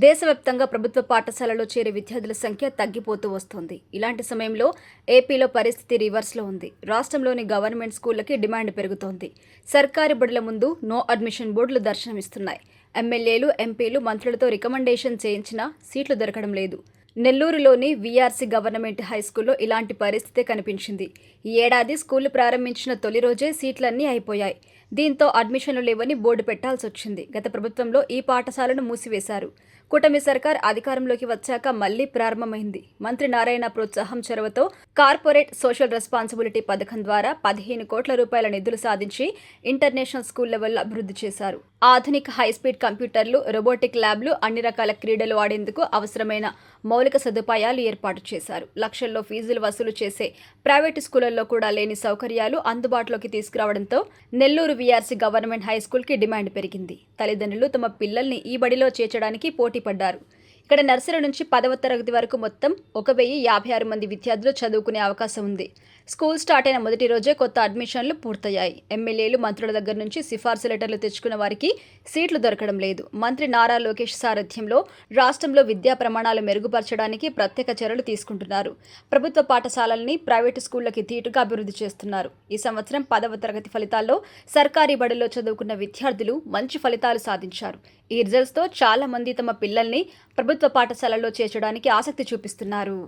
దేశవ్యాప్తంగా ప్రభుత్వ పాఠశాలలో చేరే విద్యార్థుల సంఖ్య తగ్గిపోతూ వస్తోంది. ఇలాంటి సమయంలో ఏపీలో పరిస్థితి రివర్స్లో ఉంది. రాష్ట్రంలోని గవర్నమెంట్ స్కూళ్లకి డిమాండ్ పెరుగుతోంది. సర్కారీ బడుల ముందు నో అడ్మిషన్ బోర్డులు దర్శనమిస్తున్నాయి. ఎమ్మెల్యేలు, ఎంపీలు, మంత్రులతో రికమెండేషన్ చేయించినా సీట్లు దొరకడం లేదు. నెల్లూరులోని వీఆర్సీ గవర్నమెంట్ హైస్కూల్లో ఇలాంటి పరిస్థితే కనిపించింది. ఈ ఏడాది స్కూళ్లు ప్రారంభించిన తొలి రోజే సీట్లన్నీ అయిపోయాయి. దీంతో అడ్మిషన్లు లేవని బోర్డు పెట్టాల్సొచ్చింది. గత ప్రభుత్వంలో ఈ పాఠశాలను మూసివేశారు. కూటమి సర్కార్ అధికారంలోకి వచ్చాక మళ్లీ ప్రారంభమైంది. మంత్రి నారాయణ ప్రోత్సాహం చొరవతో కార్పొరేట్ సోషల్ రెస్పాన్సిబిలిటీ పథకం ద్వారా 15 కోట్ల రూపాయల నిధులు సాధించి ఇంటర్నేషనల్ స్కూల్ లెవెల్లో అభివృద్ధి చేశారు. ఆధునిక హైస్పీడ్ కంప్యూటర్లు, రోబోటిక్ ల్యాబ్లు, అన్ని రకాల క్రీడలు ఆడేందుకు అవసరమైన మౌలిక సదుపాయాలు ఏర్పాటు చేశారు. లక్షల్లో ఫీజులు వసూలు చేసే ప్రైవేటు స్కూళ్లలో కూడా లేని సౌకర్యాలు అందుబాటులోకి తీసుకురావడంతో నెల్లూరు వీఆర్సీ గవర్నమెంట్ హైస్కూల్కి డిమాండ్ పెరిగింది. తల్లిదండ్రులు తమ పిల్లల్ని ఈ బడిలో చేర్చడానికి పోటీ పడ్డారు. ఇక్కడ నర్సరీ నుంచి 10వ తరగతి వరకు మొత్తం 1056 మంది విద్యార్థులు చదువుకునే అవకాశం ఉంది. స్కూల్ స్టార్ట్ అయిన మొదటి రోజే కొత్త అడ్మిషన్లు పూర్తయ్యాయి. ఎమ్మెల్యేలు, మంత్రుల దగ్గర నుంచి సిఫార్సు లెటర్లు తెచ్చుకున్న వారికి సీట్లు దొరకడం లేదు. మంత్రి నారా లోకేష్ సారథ్యంలో రాష్ట్రంలో విద్యా ప్రమాణాలు మెరుగుపరచడానికి ప్రత్యేక చర్యలు తీసుకుంటున్నారు. ప్రభుత్వ పాఠశాలల్ని ప్రైవేటు స్కూళ్లకి ధీటుగా అభివృద్ధి చేస్తున్నారు. ఈ సంవత్సరం 10వ తరగతి ఫలితాల్లో సర్కారీ బడుల్లో చదువుకున్న విద్యార్థులు మంచి ఫలితాలు సాధించారు. ఈ రిజల్ట్స్తో చాలా మంది తమ పిల్లల్ని ప్రభుత్వ పాఠశాలల్లో చేర్చడానికి ఆసక్తి చూపిస్తున్నారు.